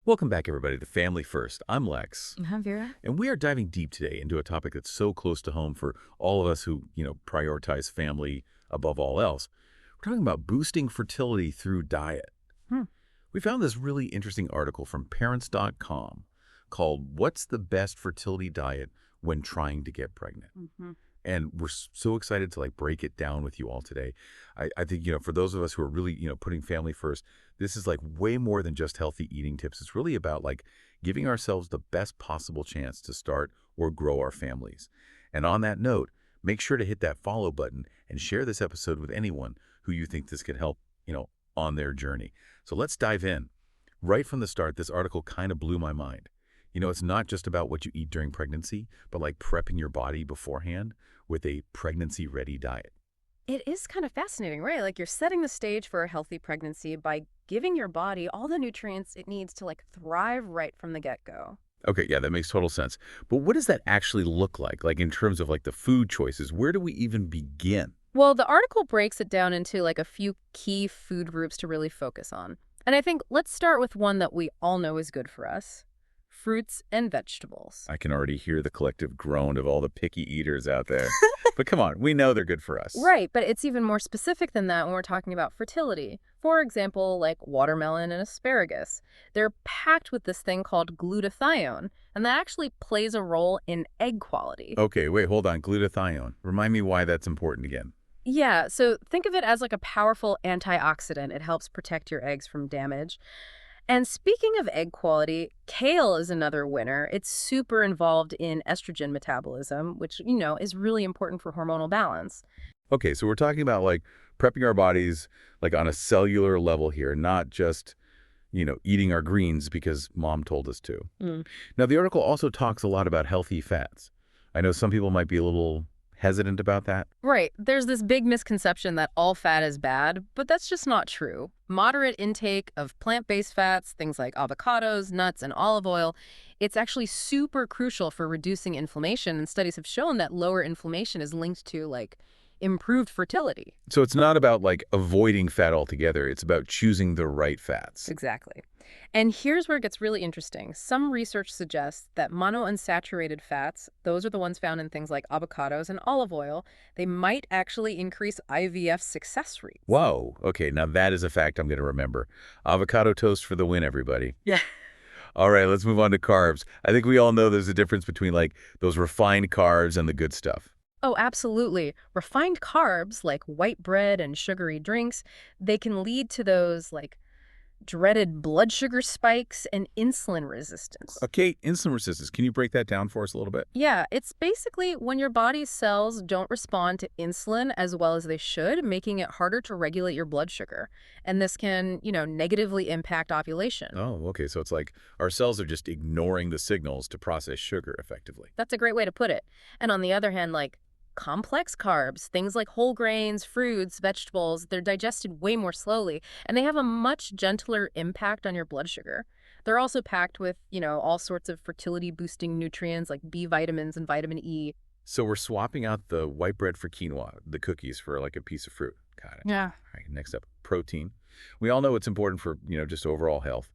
Welcome back, everybody, to Family First. I'm Lex, Huh, Vera? and we are diving deep today into a topic that's so close to home for all of us who, prioritize family above all else. We're talking about boosting fertility through diet. Hmm. We found this really interesting article from parents.com called "What's the Best Fertility Diet When Trying to Get Pregnant?" Hmm. And we're so excited to break it down with you all today. I think, for those of us who are really, putting family first, this is way more than just healthy eating tips. It's really about giving ourselves the best possible chance to start or grow our families. And on that note, make sure to hit that follow button and share this episode with anyone who you think this could help, on their journey. So let's dive in. Right from the start, this article kind of blew my mind. It's not just about what you eat during pregnancy, but prepping your body beforehand with a pregnancy-ready diet. It is kind of fascinating, right? Like you're setting the stage for a healthy pregnancy by giving your body all the nutrients it needs to thrive right from the get-go. Okay, yeah, that makes total sense. But what does that actually look like? In terms of the food choices, where do we even begin? Well, the article breaks it down into a few key food groups to really focus on. And I think let's start with one that we all know is good for us: fruits and vegetables. I can already hear the collective groan of all the picky eaters out there. But come on, we know they're good for us. Right, but it's even more specific than that when we're talking about fertility. For example, watermelon and asparagus. They're packed with this thing called glutathione, and that actually plays a role in egg quality. Okay, wait, hold on. Glutathione. Remind me why that's important again. Yeah, so think of it as a powerful antioxidant. It helps protect your eggs from damage. And speaking of egg quality, kale is another winner. It's super involved in estrogen metabolism, which, is really important for hormonal balance. Okay, so we're talking about prepping our bodies on a cellular level here, not just, eating our greens because mom told us to. Mm. Now, the article also talks a lot about healthy fats. I know some people might be a little hesitant about that. Right. There's this big misconception that all fat is bad, but that's just not true. Moderate intake of plant-based fats, things like avocados, nuts, and olive oil, it's actually super crucial for reducing inflammation, and studies have shown that lower inflammation is linked to, improved fertility. So it's not about avoiding fat altogether. It's about choosing the right fats. Exactly. And here's where it gets really interesting. Some research suggests that monounsaturated fats, those are the ones found in things like avocados and olive oil, they might actually increase IVF success rates. Whoa. Okay, now that is a fact I'm going to remember. Avocado toast for the win, everybody. Yeah. All right, let's move on to carbs. I think we all know there's a difference between those refined carbs and the good stuff. Oh, absolutely. Refined carbs, like white bread and sugary drinks, they can lead to those, dreaded blood sugar spikes and insulin resistance. Okay, insulin resistance. Can you break that down for us a little bit? Yeah, it's basically when your body's cells don't respond to insulin as well as they should, making it harder to regulate your blood sugar. And this can, negatively impact ovulation. Oh, okay. So it's our cells are just ignoring the signals to process sugar effectively. That's a great way to put it. And on the other hand, complex carbs, things like whole grains, fruits, vegetables, they're digested way more slowly, and they have a much gentler impact on your blood sugar. They're also packed with, all sorts of fertility-boosting nutrients like B vitamins and vitamin E. So we're swapping out the white bread for quinoa, the cookies for a piece of fruit. Got it. Yeah. All right, next up, protein. We all know it's important for, just overall health.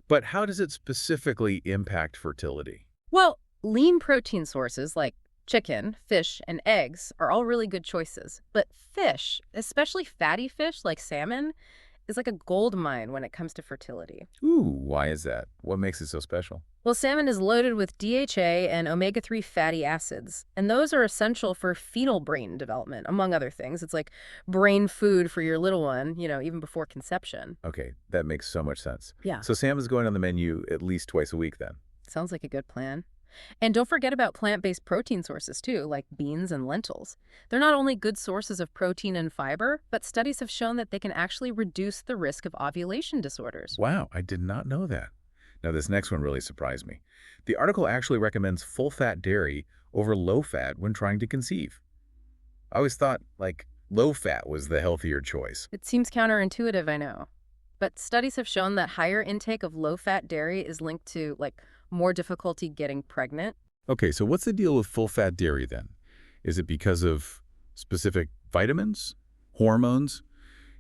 But how does it specifically impact fertility? Well, lean protein sources like chicken, fish, and eggs are all really good choices. But fish, especially fatty fish like salmon, is like a gold mine when it comes to fertility. Ooh, why is that? What makes it so special? Well, salmon is loaded with DHA and omega-3 fatty acids, and those are essential for fetal brain development, among other things. It's like brain food for your little one, even before conception. Okay, that makes so much sense. Yeah. So salmon's going on the menu at least twice a week then. Sounds like a good plan. And don't forget about plant-based protein sources too, like beans and lentils. They're not only good sources of protein and fiber, but studies have shown that they can actually reduce the risk of ovulation disorders. Wow, I did not know that. Now, this next one really surprised me. The article actually recommends full-fat dairy over low-fat when trying to conceive. I always thought, low-fat was the healthier choice. It seems counterintuitive, I know. But studies have shown that higher intake of low-fat dairy is linked to, more difficulty getting pregnant. Okay, so what's the deal with full-fat dairy then? Is it because of specific vitamins, hormones?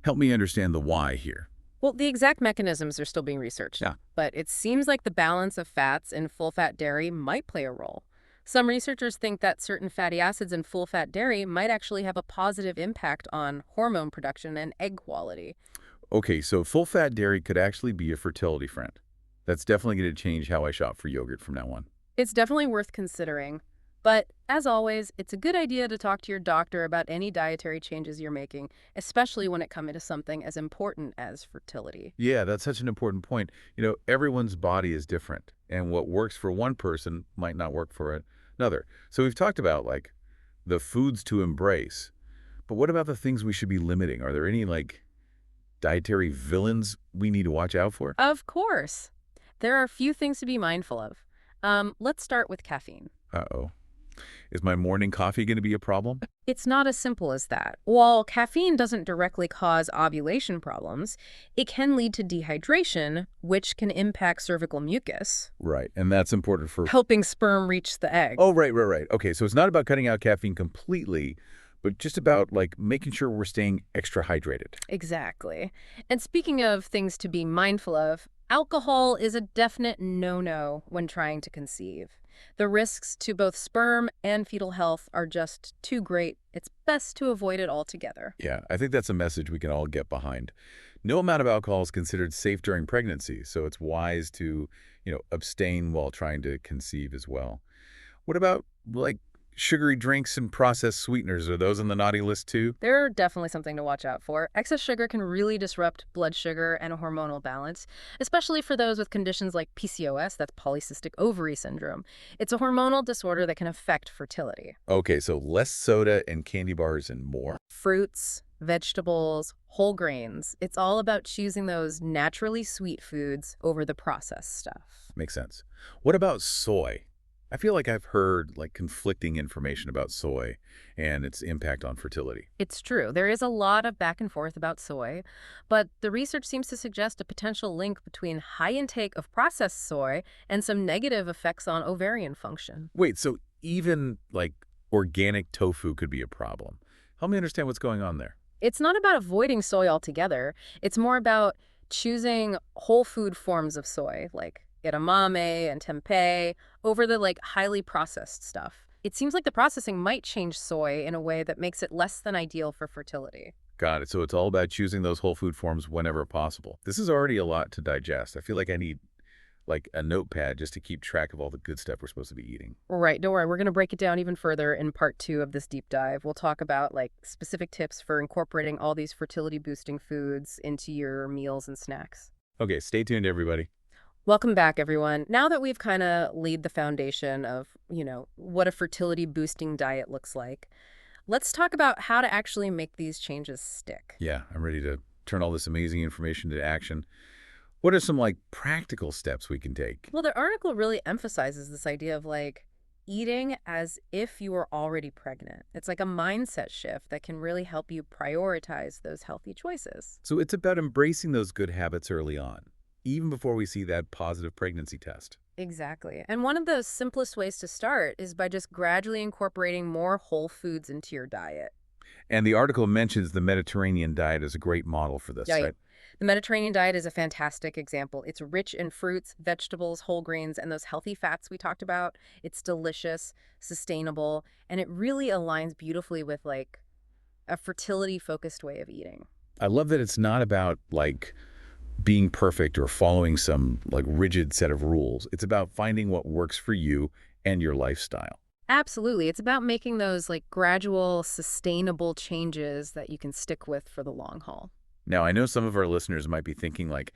Help me understand the why here. Well, the exact mechanisms are still being researched, Yeah. but it seems like the balance of fats in full-fat dairy might play a role. Some researchers think that certain fatty acids in full-fat dairy might actually have a positive impact on hormone production and egg quality. Okay, so full-fat dairy could actually be a fertility friend. That's definitely going to change how I shop for yogurt from now on. It's definitely worth considering. But as always, it's a good idea to talk to your doctor about any dietary changes you're making, especially when it comes to something as important as fertility. Yeah, that's such an important point. Everyone's body is different, and what works for one person might not work for another. So we've talked about, like, the foods to embrace, but what about the things we should be limiting? Are there any, like, dietary villains we need to watch out for? Of course. There are a few things to be mindful of. Let's start with caffeine. Uh-oh. Is my morning coffee going to be a problem? It's not as simple as that. While caffeine doesn't directly cause ovulation problems, it can lead to dehydration, which can impact cervical mucus, Right, and that's important for... helping sperm reach the egg. Oh, right. Okay, so it's not about cutting out caffeine completely, but just about, like, making sure we're staying extra hydrated. Exactly. And speaking of things to be mindful of, alcohol is a definite no-no when trying to conceive. The risks to both sperm and fetal health are just too great. It's best to avoid it altogether. Yeah, I think that's a message we can all get behind. No amount of alcohol is considered safe during pregnancy, so it's wise to, abstain while trying to conceive as well. What about, like, sugary drinks and processed sweeteners? Are those on the naughty list too? They're definitely something to watch out for. Excess sugar can really disrupt blood sugar and hormonal balance, especially for those with conditions like PCOS, that's polycystic ovary syndrome. It's a hormonal disorder that can affect fertility. Okay, so less soda and candy bars and more. Fruits, vegetables, whole grains. It's all about choosing those naturally sweet foods over the processed stuff. Makes sense. What about soy? I feel like I've heard, like, conflicting information about soy and its impact on fertility. It's true. There is a lot of back and forth about soy, but the research seems to suggest a potential link between high intake of processed soy and some negative effects on ovarian function. Wait, so even, like, organic tofu could be a problem. Help me understand what's going on there. It's not about avoiding soy altogether. It's more about choosing whole food forms of soy, like edamame and tempeh, over the highly processed stuff. It seems like the processing might change soy in a way that makes it less than ideal for fertility. Got it. So it's all about choosing those whole food forms whenever possible. This is already a lot to digest. I feel like I need, like, a notepad just to keep track of all the good stuff we're supposed to be eating. Right, don't worry, we're going to break it down even further in part 2 of this deep dive. We'll talk about specific tips for incorporating all these fertility boosting foods into your meals and snacks. Okay, stay tuned, everybody. Welcome back, everyone. Now that we've kind of laid the foundation of, what a fertility boosting diet looks like, let's talk about how to actually make these changes stick. Yeah, I'm ready to turn all this amazing information into action. What are some, like, practical steps we can take? Well, the article really emphasizes this idea of eating as if you were already pregnant. It's like a mindset shift that can really help you prioritize those healthy choices. So it's about embracing those good habits early on, even before we see that positive pregnancy test. Exactly. And one of the simplest ways to start is by just gradually incorporating more whole foods into your diet. And the article mentions the Mediterranean diet as a great model for this, Right. right? The Mediterranean diet is a fantastic example. It's rich in fruits, vegetables, whole grains, and those healthy fats we talked about. It's delicious, sustainable, and it really aligns beautifully with a fertility-focused way of eating. I love that it's not about, like, being perfect or following some, like, rigid set of rules. It's about finding what works for you and your lifestyle. Absolutely. It's about making those gradual, sustainable changes that you can stick with for the long haul. Now, I know some of our listeners might be thinking, like,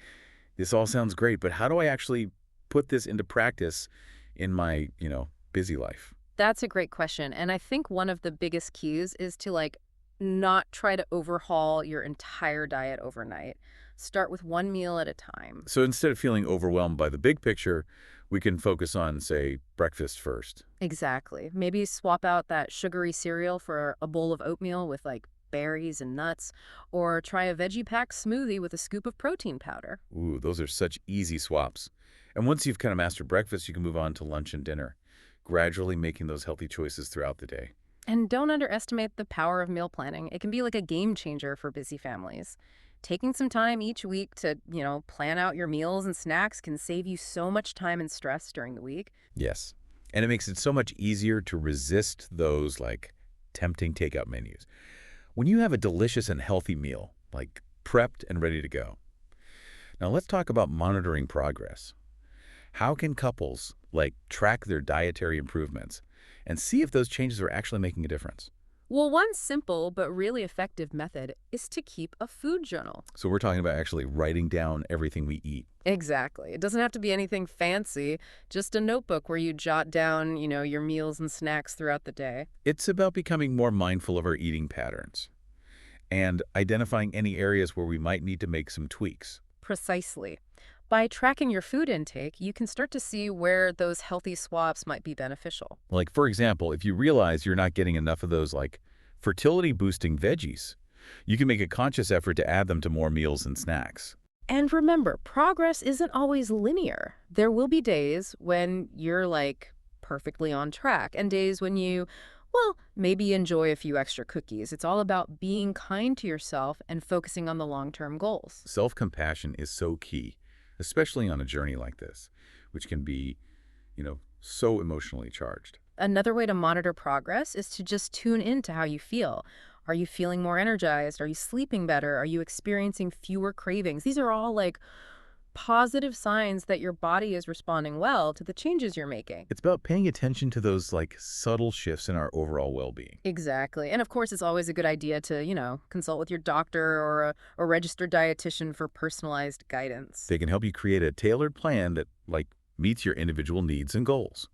this all sounds great, but how do I actually put this into practice in my, busy life? That's a great question. And I think one of the biggest keys is to not try to overhaul your entire diet overnight. Start with one meal at a time. So instead of feeling overwhelmed by the big picture, we can focus on, say, breakfast first. Exactly. Maybe swap out that sugary cereal for a bowl of oatmeal with berries and nuts, or try a veggie-packed smoothie with a scoop of protein powder. Ooh, those are such easy swaps. And once you've kind of mastered breakfast, you can move on to lunch and dinner, gradually making those healthy choices throughout the day. And don't underestimate the power of meal planning. It can be like a game changer for busy families. Taking some time each week to, plan out your meals and snacks can save you so much time and stress during the week. Yes. And it makes it so much easier to resist those like tempting takeout menus. When you have a delicious and healthy meal, like prepped and ready to go. Now let's talk about monitoring progress. How can couples like track their dietary improvements and see if those changes are actually making a difference? Well, one simple but really effective method is to keep a food journal. So we're talking about actually writing down everything we eat. Exactly. It doesn't have to be anything fancy, just a notebook where you jot down, your meals and snacks throughout the day. It's about becoming more mindful of our eating patterns and identifying any areas where we might need to make some tweaks. Precisely. By tracking your food intake, you can start to see where those healthy swaps might be beneficial. Like, for example, if you realize you're not getting enough of those, like, fertility-boosting veggies, you can make a conscious effort to add them to more meals and snacks. And remember, progress isn't always linear. There will be days when you're like perfectly on track and days when maybe enjoy a few extra cookies. It's all about being kind to yourself and focusing on the long-term goals. Self-compassion is so key, especially on a journey like this, which can be, so emotionally charged. Another way to monitor progress is to just tune into how you feel. Are you feeling more energized? Are you sleeping better? Are you experiencing fewer cravings? These are all like positive signs that your body is responding well to the changes you're making. It's about paying attention to those, like, subtle shifts in our overall well-being. Exactly. And of course, it's always a good idea to, consult with your doctor or a registered dietitian for personalized guidance. They can help you create a tailored plan that, like, meets your individual needs and goals.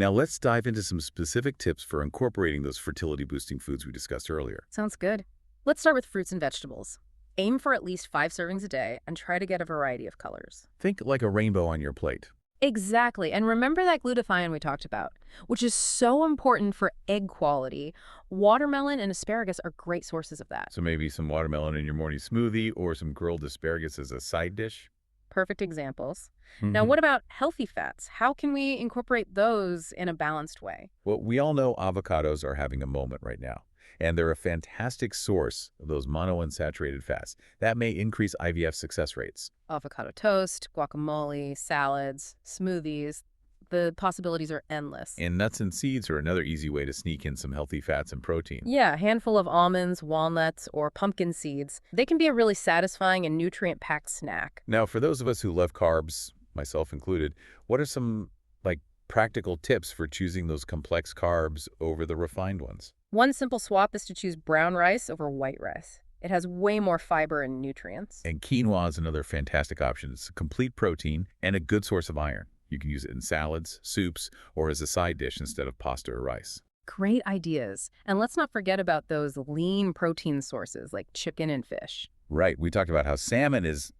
Now, let's dive into some specific tips for incorporating those fertility-boosting foods we discussed earlier. Sounds good. Let's start with fruits and vegetables. Aim for at least 5 servings a day and try to get a variety of colors. Think like a rainbow on your plate. Exactly. And remember that glutathione we talked about, which is so important for egg quality. Watermelon and asparagus are great sources of that. So maybe some watermelon in your morning smoothie or some grilled asparagus as a side dish. Perfect examples. Now, what about healthy fats? How can we incorporate those in a balanced way? Well, we all know avocados are having a moment right now, and they're a fantastic source of those monounsaturated fats. That may increase IVF success rates. Avocado toast, guacamole, salads, smoothies. The possibilities are endless. And nuts and seeds are another easy way to sneak in some healthy fats and protein. Yeah, a handful of almonds, walnuts, or pumpkin seeds. They can be a really satisfying and nutrient-packed snack. Now, for those of us who love carbs, myself included, what are some, like, practical tips for choosing those complex carbs over the refined ones? One simple swap is to choose brown rice over white rice. It has way more fiber and nutrients. And quinoa is another fantastic option. It's a complete protein and a good source of iron. You can use it in salads, soups, or as a side dish instead of pasta or rice. Great ideas. And let's not forget about those lean protein sources like chicken and fish. Right. We talked about how salmon is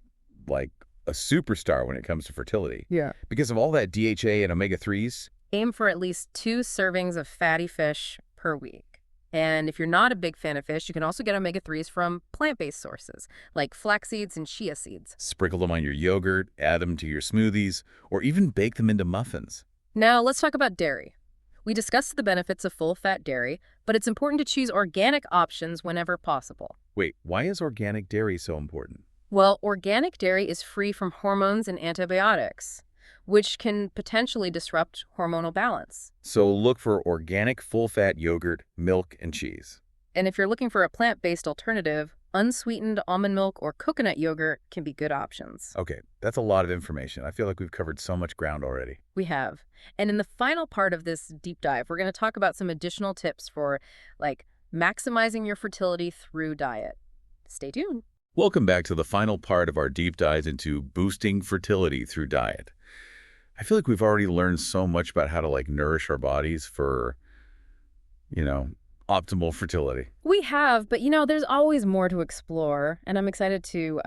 like a superstar when it comes to fertility. Yeah. Because of all that DHA and omega-3s. Aim for at least 2 servings of fatty fish per week. And if you're not a big fan of fish, you can also get omega-3s from plant-based sources, like flax seeds and chia seeds. Sprinkle them on your yogurt, add them to your smoothies, or even bake them into muffins. Now, let's talk about dairy. We discussed the benefits of full-fat dairy, but it's important to choose organic options whenever possible. Wait, why is organic dairy so important? Well, organic dairy is free from hormones and antibiotics, which can potentially disrupt hormonal balance. So look for organic full-fat yogurt, milk, and cheese. And if you're looking for a plant-based alternative, unsweetened almond milk or coconut yogurt can be good options. Okay, that's a lot of information. I feel like we've covered so much ground already. We have. And in the final part of this deep dive, we're going to talk about some additional tips for, like, maximizing your fertility through diet. Stay tuned. Welcome back to the final part of our deep dive into boosting fertility through diet. I feel like we've already learned so much about how to, like, nourish our bodies for, optimal fertility. We have, but there's always more to explore, and I'm excited to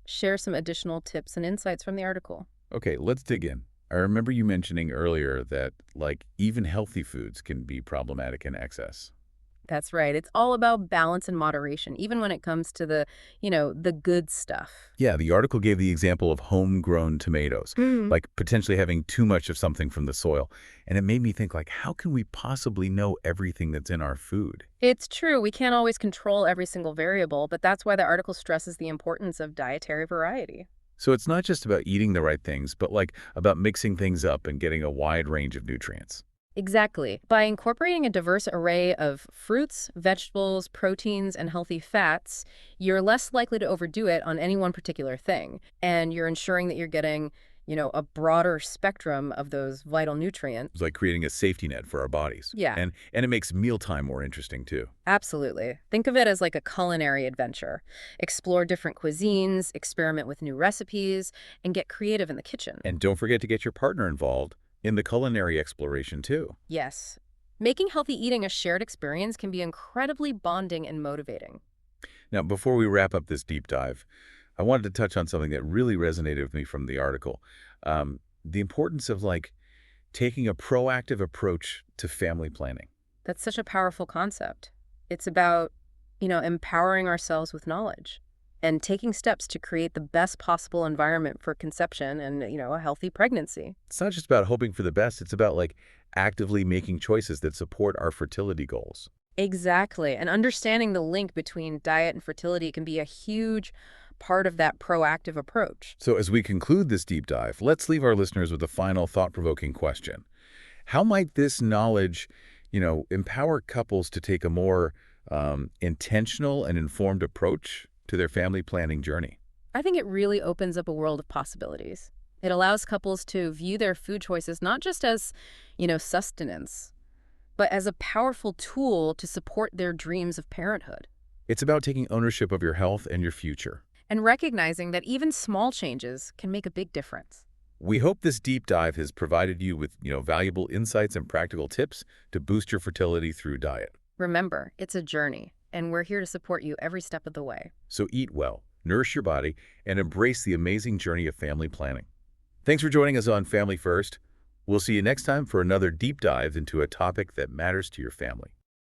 share some additional tips and insights from the article. Okay, let's dig in. I remember you mentioning earlier that, like, even healthy foods can be problematic in excess. That's right. It's all about balance and moderation, even when it comes to the good stuff. Yeah, the article gave the example of homegrown tomatoes, Mm. like potentially having too much of something from the soil. And it made me think, like, how can we possibly know everything that's in our food? It's true, we can't always control every single variable, but that's why the article stresses the importance of dietary variety. So it's not just about eating the right things, but like about mixing things up and getting a wide range of nutrients. Exactly. By incorporating a diverse array of fruits, vegetables, proteins, and healthy fats, you're less likely to overdo it on any one particular thing. And you're ensuring that you're getting a broader spectrum of those vital It's nutrients. like creating a safety net for our bodies. Yeah, And it makes mealtime more interesting too. absolutely. Think of it as like a culinary adventure. Explore different cuisines, experiment with new recipes, and get creative in the kitchen. And don't forget to get your partner involved in the culinary exploration too. Yes. Making healthy eating a shared experience can be incredibly bonding and motivating. Now, before we wrap up this deep dive, I wanted to touch on something that really resonated with me from the article. The importance of like taking a proactive approach to family planning. That's such a powerful concept. It's about empowering ourselves with knowledge and taking steps to create the best possible environment for conception and a healthy pregnancy. It's not just about hoping for the best, it's about like actively making choices that support our fertility goals. Exactly. And understanding the link between diet and fertility can be a huge part of that proactive approach. So as we conclude this deep dive, let's leave our listeners with a final thought-provoking question. How might this knowledge, empower couples to take a more intentional and informed approach to their family planning journey? I think it really opens up a world of possibilities. It allows couples to view their food choices not just as sustenance, but as a powerful tool to support their dreams of parenthood. It's about taking ownership of your health and your future. And recognizing that even small changes can make a big difference. We hope this deep dive has provided you with, valuable insights and practical tips to boost your fertility through diet. Remember, it's a journey, and we're here to support you every step of the way. So eat well, nourish your body, and embrace the amazing journey of family planning. Thanks for joining us on Family First. We'll see you next time for another deep dive into a topic that matters to your family.